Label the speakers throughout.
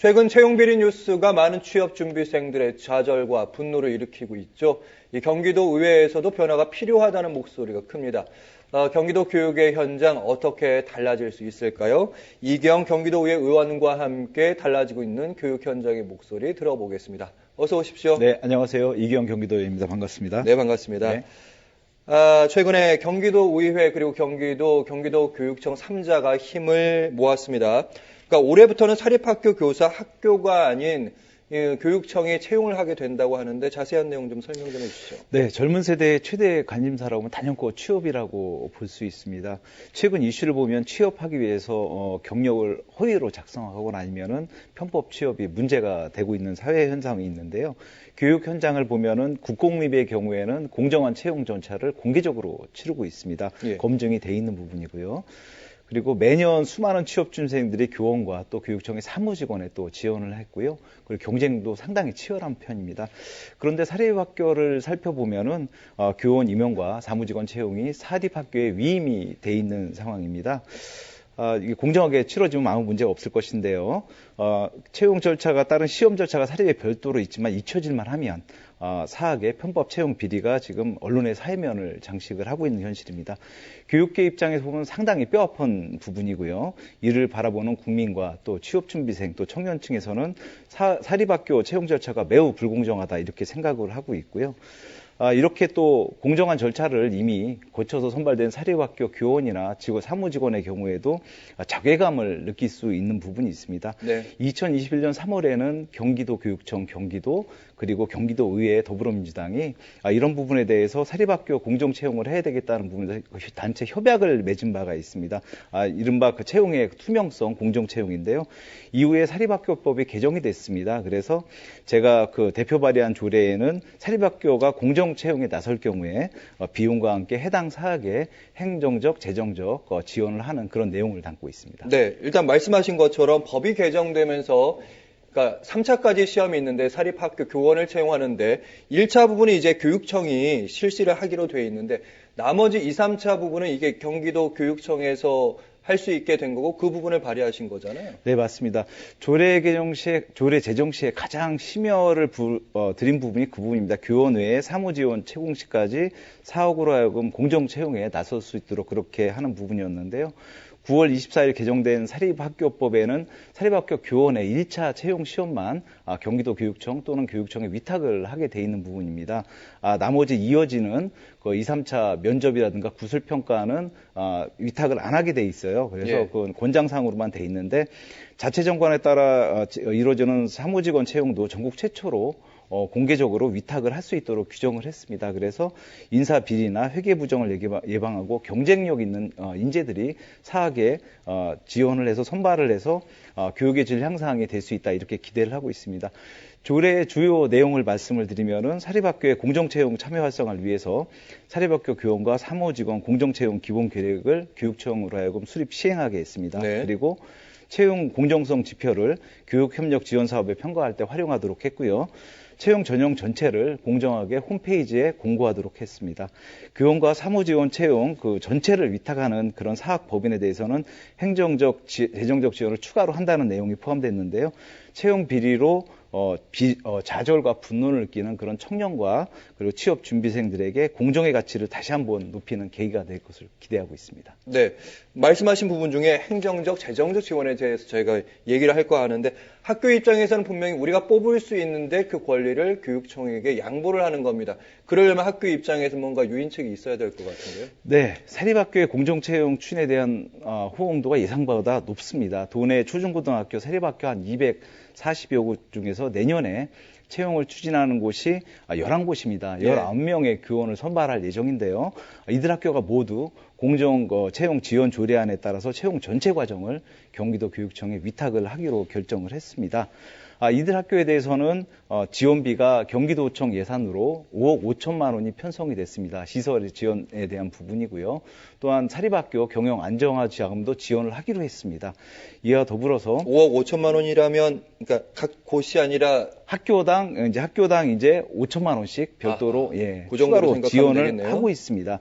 Speaker 1: 최근 채용비리 뉴스가 많은 취업준비생들의 좌절과 분노를 일으키고 있죠. 이 경기도 의회에서도 변화가 필요하다는 목소리가 큽니다. 경기도 교육의 현장 어떻게 달라질 수 있을까요? 이경 경기도의회 의원과 함께 달라지고 있는 교육 현장의 목소리 들어보겠습니다. 어서 오십시오.
Speaker 2: 네, 안녕하세요. 이경 경기도의회입니다. 반갑습니다.
Speaker 1: 네, 반갑습니다.
Speaker 2: 네.
Speaker 1: 최근에 경기도의회 그리고 경기도교육청 3자가 힘을 모았습니다. 그러니까 올해부터는 사립학교 교사 학교가 아닌 교육청이 채용을 하게 된다고 하는데 자세한 내용 좀 설명 좀 해주시죠.
Speaker 2: 네, 젊은 세대의 최대 관심사라고 하면 단연코 취업이라고 볼 수 있습니다. 최근 이슈를 보면 취업하기 위해서 경력을 허위로 작성하거나 아니면은 편법 취업이 문제가 되고 있는 사회 현상이 있는데요. 교육 현장을 보면은 국공립의 경우에는 공정한 채용 절차를 공개적으로 치르고 있습니다.
Speaker 1: 예.
Speaker 2: 검증이 돼 있는 부분이고요. 그리고 매년 수많은 취업준비생들이 교원과 또 교육청의 사무직원에 또 지원을 했고요. 그리고 경쟁도 상당히 치열한 편입니다. 그런데 사립학교를 살펴보면은 교원 임용과 사무직원 채용이 사립학교에 위임이 돼 있는 상황입니다. 이게 공정하게 치러지면 아무 문제가 없을 것인데요. 채용 절차가 따른 시험 절차가 사립에 별도로 있지만 잊혀질만 하면 사학의 편법 채용 비리가 지금 언론의 사회면을 장식을 하고 있는 현실입니다. 교육계 입장에서 보면 상당히 뼈아픈 부분이고요. 이를 바라보는 국민과 또 취업준비생 또 청년층에서는 사립학교 채용 절차가 매우 불공정하다 이렇게 생각을 하고 있고요. 이렇게 또 공정한 절차를 이미 거쳐서 선발된 사립학교 교원이나 사무직원의 경우에도 자괴감을 느낄 수 있는 부분이 있습니다.
Speaker 1: 네.
Speaker 2: 2021년 3월에는 경기도교육청, 경기도 그리고 경기도의회 더불어민주당이 이런 부분에 대해서 사립학교 공정채용을 해야 되겠다는 부분에서 단체 협약을 맺은 바가 있습니다. 이른바 그 채용의 투명성 공정채용인데요. 이후에 사립학교법이 개정이 됐습니다. 그래서 제가 그 대표 발의한 조례에는 사립학교가 공정채용에 나설 경우에 비용과 함께 해당 사학에 행정적, 재정적 지원을 하는 그런 내용을 담고 있습니다.
Speaker 1: 네, 일단 말씀하신 것처럼 법이 개정되면서 그러니까 3차까지 시험이 있는데 사립학교 교원을 채용하는데 1차 부분이 이제 교육청이 실시를 하기로 돼 있는데 나머지 2, 3차 부분은 이게 경기도 교육청에서 할 수 있게 된 거고 그 부분을 발의하신 거잖아요.
Speaker 2: 네, 맞습니다. 조례 제정 시에 가장 심혈을 드린 부분이 그 부분입니다. 교원 외에 사무지원 채공시까지 사학으로 하여금 공정 채용에 나설 수 있도록 그렇게 하는 부분이었는데요. 9월 24일 개정된 사립학교법에는 사립학교 교원의 1차 채용 시험만 경기도 교육청 또는 교육청에 위탁을 하게 돼 있는 부분입니다. 나머지 이어지는 그 2, 3차 면접이라든가 구술평가는 위탁을 안 하게 돼 있어요. 그래서
Speaker 1: 예.
Speaker 2: 그건 권장상으로만 돼 있는데 자체 정관에 따라 이루어지는 사무직원 채용도 전국 최초로 공개적으로 위탁을 할 수 있도록 규정을 했습니다. 그래서 인사 비리나 회계 부정을 예방하고 경쟁력 있는 인재들이 사학에 지원을 해서 선발을 해서 교육의 질 향상이 될 수 있다 이렇게 기대를 하고 있습니다. 조례의 주요 내용을 말씀을 드리면은 사립학교의 공정채용 참여 활성화를 위해서 사립학교 교원과 사무직원 공정채용 기본 계획을 교육청으로 하여금 수립 시행하게 했습니다.
Speaker 1: 네.
Speaker 2: 그리고 채용 공정성 지표를 교육협력 지원 사업에 평가할 때 활용하도록 했고요. 채용 전형 전체를 공정하게 홈페이지에 공고하도록 했습니다. 교원과 사무지원 채용 그 전체를 위탁하는 그런 사학 법인에 대해서는 행정적, 재정적 지원을 추가로 한다는 내용이 포함됐는데요. 채용 비리로 좌절과 분노를 느끼는 그런 청년과 그리고 취업 준비생들에게 공정의 가치를 다시 한번 높이는 계기가 될 것을 기대하고 있습니다.
Speaker 1: 네, 말씀하신 부분 중에 행정적, 재정적 지원에 대해서 저희가 얘기를 할 거 하는데 학교 입장에서는 분명히 우리가 뽑을 수 있는데 그 권리를 교육청에게 양보를 하는 겁니다. 그러려면 학교 입장에서 뭔가 유인책이 있어야 될 것 같은데요.
Speaker 2: 네, 사립학교의 공정채용 추진에 대한 호응도가 예상보다 높습니다. 도내 초중고등학교 사립학교 한 240여 곳 중에서 내년에 채용을 추진하는 곳이 11곳입니다. 19명의 교원을 선발할 예정인데요. 이들 학교가 모두 공정 채용 지원 조례안에 따라서 채용 전체 과정을 경기도 교육청에 위탁을 하기로 결정을 했습니다. 이들 학교에 대해서는 지원비가 경기도청 예산으로 5억 5천만 원이 편성이 됐습니다. 시설 지원에 대한 부분이고요. 또한 사립학교 경영 안정화 자금도 지원을 하기로 했습니다. 이와 더불어서
Speaker 1: 5억 5천만 원이라면 그러니까 각 곳이 아니라
Speaker 2: 학교당 이제 5천만 원씩 별도로
Speaker 1: 그 정도로
Speaker 2: 추가로 지원을
Speaker 1: 되겠네요.
Speaker 2: 하고 있습니다.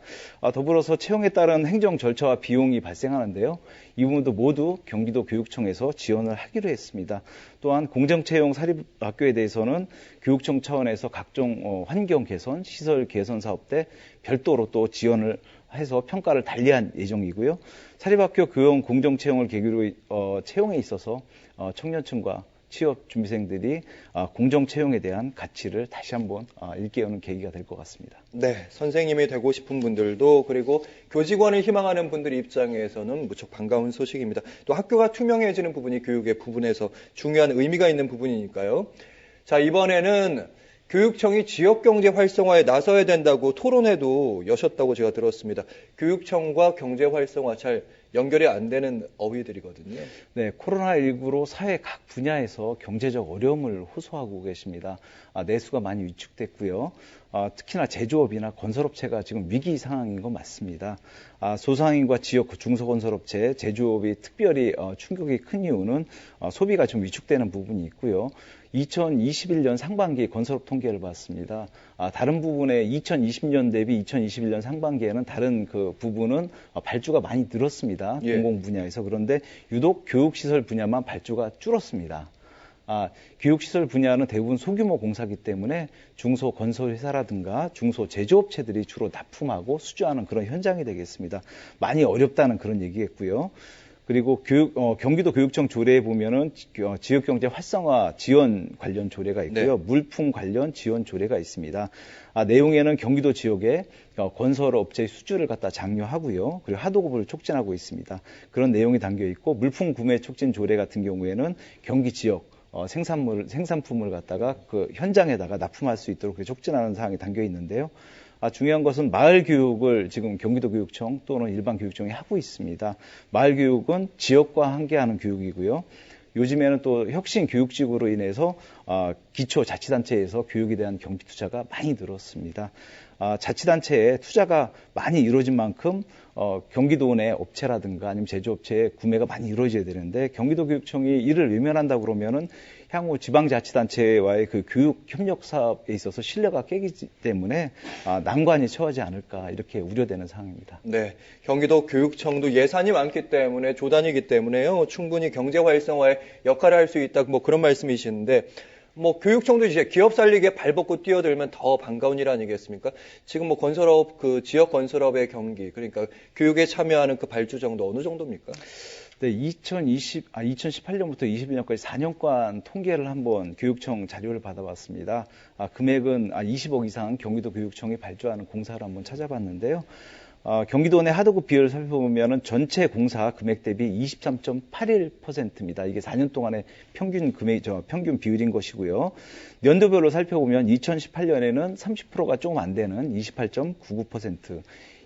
Speaker 2: 더불어서 채용에 따른 따른 행정 절차와 비용이 발생하는데요. 이 부분도 모두 경기도 교육청에서 지원을 하기로 했습니다. 또한 공정채용 사립학교에 대해서는 교육청 차원에서 각종 환경 개선, 시설 개선 사업 때 별도로 또 지원을 해서 평가를 달리할 예정이고요. 사립학교 교원 공정채용을 계기로 채용에 있어서 청년층과 취업 준비생들이 공정 채용에 대한 가치를 다시 한번 일깨우는 계기가 될 것 같습니다.
Speaker 1: 네, 선생님이 되고 싶은 분들도 그리고 교직원을 희망하는 분들 입장에서는 무척 반가운 소식입니다. 또 학교가 투명해지는 부분이 교육의 부분에서 중요한 의미가 있는 부분이니까요. 자, 이번에는 교육청이 지역경제 활성화에 나서야 된다고 토론회도 여셨다고 제가 들었습니다. 교육청과 경제 활성화 잘 연결이 안 되는 어휘들이거든요.
Speaker 2: 네, 코로나19로 사회 각 분야에서 경제적 어려움을 호소하고 계십니다. 내수가 많이 위축됐고요. 특히나 제조업이나 건설업체가 지금 위기 상황인 건 맞습니다. 소상인과 지역 중소건설업체, 제조업이 특별히 충격이 큰 이유는 소비가 좀 위축되는 부분이 있고요. 2021년 상반기 건설업 통계를 봤습니다. 다른 부분에 2020년 대비 2021년 상반기에는 다른 그 부분은 발주가 많이 늘었습니다.
Speaker 1: 예.
Speaker 2: 공공 분야에서. 그런데 유독 교육시설 분야만 발주가 줄었습니다. 교육시설 분야는 대부분 소규모 공사기 때문에 중소건설회사라든가 중소제조업체들이 주로 납품하고 수주하는 그런 현장이 되겠습니다. 많이 어렵다는 그런 얘기겠고요. 그리고 경기도 교육청 조례에 보면은 지역경제 활성화 지원 관련 조례가 있고요.
Speaker 1: 네.
Speaker 2: 물품 관련 지원 조례가 있습니다. 내용에는 경기도 지역에 건설업체의 수주를 갖다 장려하고요. 그리고 하도급을 촉진하고 있습니다. 그런 내용이 담겨 있고 물품 구매 촉진 조례 같은 경우에는 경기 지역 생산품을 갖다가 그 현장에다가 납품할 수 있도록 촉진하는 사항이 담겨 있는데요. 중요한 것은 마을 교육을 지금 경기도 교육청 또는 일반 교육청이 하고 있습니다. 마을 교육은 지역과 함께하는 교육이고요. 요즘에는 또 혁신 교육직으로 인해서 기초자치단체에서 교육에 대한 경비 투자가 많이 늘었습니다. 자치단체에 투자가 많이 이루어진 만큼 경기도 내 업체라든가 아니면 제조업체의 구매가 많이 이루어져야 되는데 경기도 교육청이 이를 외면한다 그러면은 향후 지방자치단체와의 그 교육 협력 사업에 있어서 신뢰가 깨지기 때문에 난관이 처하지 않을까 이렇게 우려되는 상황입니다.
Speaker 1: 네, 경기도 교육청도 예산이 많기 때문에 조단이기 때문에요. 충분히 경제 활성화에 역할을 할 수 있다. 뭐 그런 말씀이시는데 교육청도 이제 기업 살리기에 발벗고 뛰어들면 더 반가운 일 아니겠습니까? 지금 건설업, 지역 건설업의 경기, 그러니까 교육에 참여하는 그 발주 정도 어느 정도입니까?
Speaker 2: 네, 2018년부터 21년까지 4년간 통계를 한번 교육청 자료를 받아봤습니다. 금액은 20억 이상 경기도 교육청이 발주하는 공사를 한번 찾아봤는데요. 경기도 내 하도급 비율을 살펴보면 전체 공사 금액 대비 23.81%입니다. 이게 4년 동안의 평균 비율인 것이고요. 연도별로 살펴보면 2018년에는 30%가 조금 안 되는 28.99%,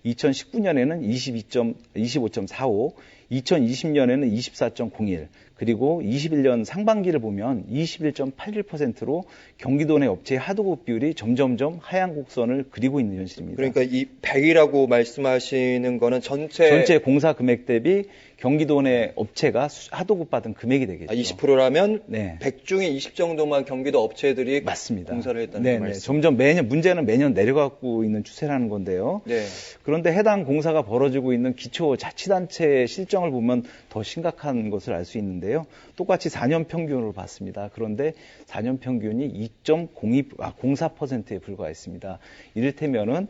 Speaker 2: 2019년에는 25.45, 2020년에는 24.01, 그리고 21년 상반기를 보면 21.81%로 경기도 내 업체의 하도급 비율이 점점점 하향 곡선을 그리고 있는 현실입니다.
Speaker 1: 그러니까 이 100이라고 말씀하시는 거는 전체
Speaker 2: 공사 금액 대비 경기도 내 업체가 하도급 받은 금액이 되겠죠.
Speaker 1: 20%라면
Speaker 2: 네.
Speaker 1: 100 중에 20 정도만 경기도 업체들이
Speaker 2: 맞습니다.
Speaker 1: 공사를 했다는 말씀.
Speaker 2: 점점 문제는 매년 내려가고 있는 추세라는 건데요.
Speaker 1: 네.
Speaker 2: 그런데 해당 공사가 벌어지고 있는 기초자치단체의 실정을 보면 더 심각한 것을 알 수 있는데요. 똑같이 4년 평균으로 봤습니다. 그런데 4년 평균이 2.04%에 불과했습니다. 이를테면은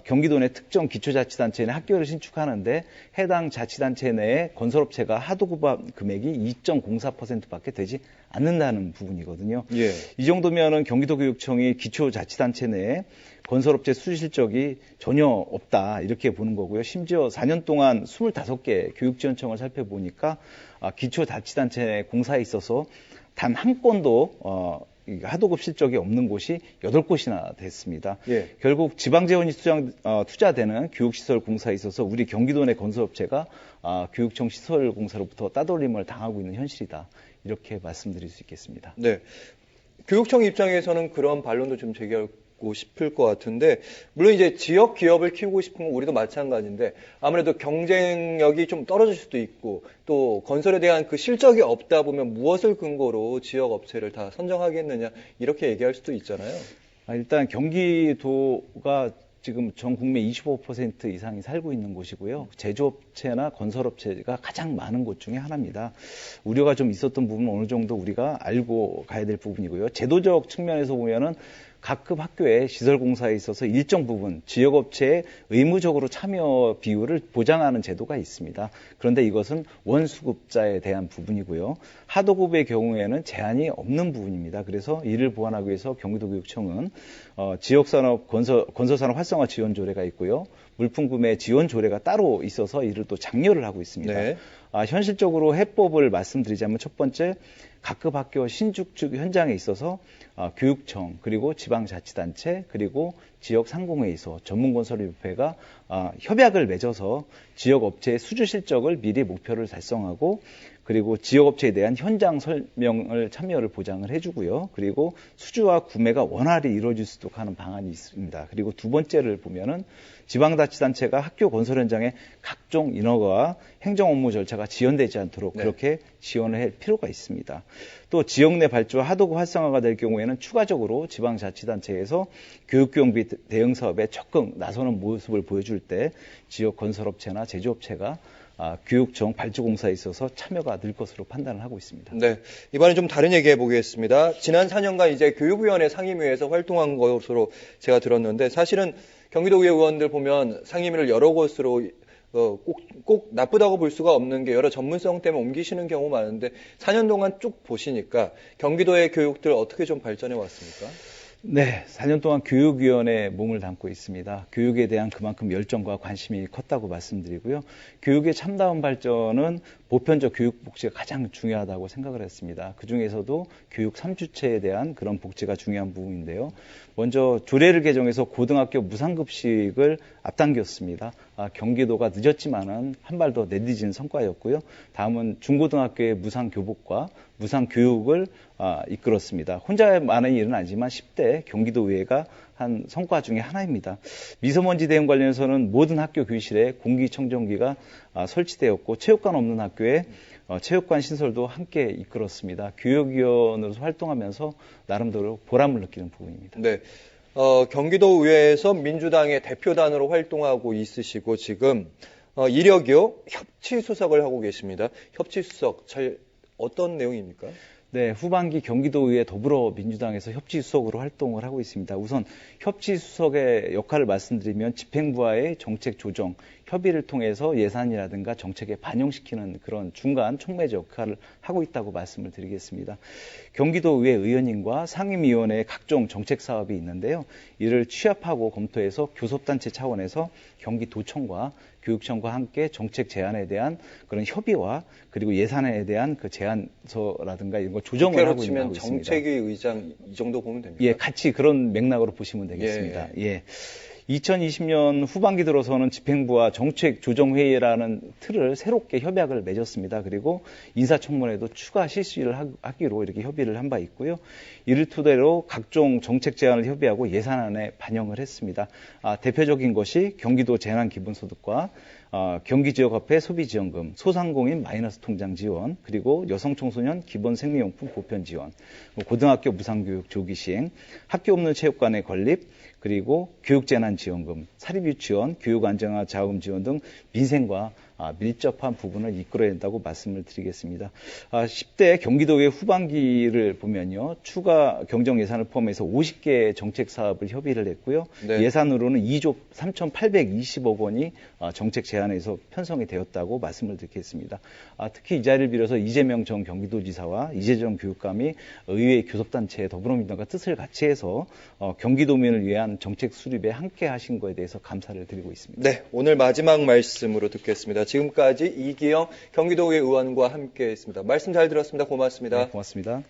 Speaker 2: 경기도 내 특정 기초자치단체 내 학교를 신축하는데 해당 자치단체 내에 건설업체가 하도급 금액이 2.04%밖에 되지 않는다는 부분이거든요.
Speaker 1: 예.
Speaker 2: 이 정도면은 경기도 교육청이 기초자치단체 내에 건설업체 수주 실적이 전혀 없다 이렇게 보는 거고요. 심지어 4년 동안 25개 교육지원청을 살펴보니까 기초자치단체 공사에 있어서 단 한 건도 하도급 실적이 없는 곳이 8곳이나 됐습니다.
Speaker 1: 예.
Speaker 2: 결국 지방재원이 투자되는 교육시설 공사에 있어서 우리 경기도 내 건설업체가 교육청 시설공사로부터 따돌림을 당하고 있는 현실이다. 이렇게 말씀드릴 수 있겠습니다.
Speaker 1: 네. 교육청 입장에서는 그런 반론도 좀 제기하고 싶을 것 같은데, 물론 이제 지역 기업을 키우고 싶은 건 우리도 마찬가지인데, 아무래도 경쟁력이 좀 떨어질 수도 있고, 또 건설에 대한 그 실적이 없다 보면 무엇을 근거로 지역 업체를 다 선정하겠느냐, 이렇게 얘기할 수도 있잖아요.
Speaker 2: 일단 경기도가 지금 전 국민 25% 이상이 살고 있는 곳이고요. 제조업체나 건설업체가 가장 많은 곳 중에 하나입니다. 우려가 좀 있었던 부분은 어느 정도 우리가 알고 가야 될 부분이고요. 제도적 측면에서 보면은 각급 학교의 시설공사에 있어서 일정 부분 지역업체에 의무적으로 참여 비율을 보장하는 제도가 있습니다. 그런데 이것은 원수급자에 대한 부분이고요. 하도급의 경우에는 제한이 없는 부분입니다. 그래서 이를 보완하기 위해서 경기도교육청은 지역산업 건설산업 활성화 지원 조례가 있고요. 물품 구매 지원 조례가 따로 있어서 이를 또 장려를 하고 있습니다. 네. 현실적으로 해법을 말씀드리자면 첫 번째, 각급 학교 신축 현장에 있어서 교육청 그리고 지방자치단체 그리고 지역 상공회의소 전문건설협회가 협약을 맺어서 지역업체의 수주 실적을 미리 목표를 달성하고 그리고 지역업체에 대한 현장 설명을 참여를 보장을 해주고요. 그리고 수주와 구매가 원활히 이루어질 수 있도록 하는 방안이 있습니다. 그리고 두 번째를 보면은 지방자치단체가 학교 건설 현장에 각종 인허가와 행정 업무 절차가 지연되지 않도록 그렇게 지원을 할 필요가 있습니다. 또 지역 내 발주와 하도급 활성화가 될 경우에는 추가적으로 지방자치단체에서 교육경비 대응 사업에 적극 나서는 모습을 보여줄 때 지역 건설업체나 제조업체가 교육청 발주공사에 있어서 참여가 늘 것으로 판단을 하고 있습니다.
Speaker 1: 네, 이번에 좀 다른 얘기 해보겠습니다. 지난 4년간 이제 교육위원회 상임위에서 활동한 것으로 제가 들었는데 사실은 경기도의회 의원들 보면 상임위를 여러 곳으로 꼭 나쁘다고 볼 수가 없는 게 여러 전문성 때문에 옮기시는 경우 많은데 4년 동안 쭉 보시니까 경기도의 교육들 어떻게 좀 발전해 왔습니까?
Speaker 2: 네, 4년 동안 교육위원회에 몸을 담고 있습니다. 교육에 대한 그만큼 열정과 관심이 컸다고 말씀드리고요. 교육의 참다운 발전은 보편적 교육 복지가 가장 중요하다고 생각을 했습니다. 그중에서도 교육 3주체에 대한 그런 복지가 중요한 부분인데요. 먼저 조례를 개정해서 고등학교 무상급식을 앞당겼습니다. 경기도가 늦었지만은 한 발 더 내디딘 성과였고요. 다음은 중고등학교의 무상교복과 무상교육을 이끌었습니다. 혼자만의 일은 아니지만 10대 경기도의회가 한 성과 중에 하나입니다. 미세먼지 대응 관련해서는 모든 학교 교실에 공기청정기가 설치되었고 체육관 없는 학교에 체육관 신설도 함께 이끌었습니다. 교육위원으로서 활동하면서 나름대로 보람을 느끼는 부분입니다.
Speaker 1: 네. 경기도의회에서 민주당의 대표단으로 활동하고 있으시고 지금 이력이요 협치수석을 하고 계십니다. 협치수석 어떤 내용입니까?
Speaker 2: 네, 후반기 경기도의회 더불어민주당에서 협치수석으로 활동을 하고 있습니다. 우선 협치수석의 역할을 말씀드리면 집행부와의 정책 조정, 협의를 통해서 예산이라든가 정책에 반영시키는 그런 중간 촉매제 역할을 하고 있다고 말씀을 드리겠습니다. 경기도의회 의원님과 상임위원회의 각종 정책 사업이 있는데요. 이를 취합하고 검토해서 교섭단체 차원에서 경기도청과 교육청과 함께 정책 제안에 대한 그런 협의와 그리고 예산에 대한 그 제안서라든가 이런 걸 조정을 하고 있는 거고 있습니다.
Speaker 1: 정책위 의장 이 정도 보면 됩니다.
Speaker 2: 예, 같이 그런 맥락으로 보시면 되겠습니다. 예. 2020년 후반기 들어서는 집행부와 정책조정회의라는 틀을 새롭게 협약을 맺었습니다. 그리고 인사청문회도 추가 실시를 하기로 이렇게 협의를 한 바 있고요. 이를 토대로 각종 정책 제안을 협의하고 예산안에 반영을 했습니다. 대표적인 것이 경기도 재난기본소득과 경기지역화폐 소비지원금, 소상공인 마이너스 통장 지원, 그리고 여성청소년 기본생리용품 보편 지원, 고등학교 무상교육 조기 시행, 학교 없는 체육관의 건립, 그리고 교육재난지원금, 사립유치원, 교육안정화 자금 지원 등 민생과 밀접한 부분을 이끌어야 된다고 말씀을 드리겠습니다. 10대 경기도의 후반기를 보면요. 추가 경정 예산을 포함해서 50개의 정책 사업을 협의를 했고요. 네. 예산으로는 2조 3,820억 원이 정책 제안에서 편성이 되었다고 말씀을 드리겠습니다. 특히 이 자리를 빌어서 이재명 전 경기도지사와 이재정 교육감이 의회 교섭단체 더불어민주당과 뜻을 같이 해서 경기도민을 위한 정책 수립에 함께 하신 것에 대해서 감사를 드리고 있습니다.
Speaker 1: 네, 오늘 마지막 말씀으로 듣겠습니다. 지금까지 이기영 경기도의회 의원과 함께했습니다. 말씀 잘 들었습니다. 고맙습니다.
Speaker 2: 네, 고맙습니다.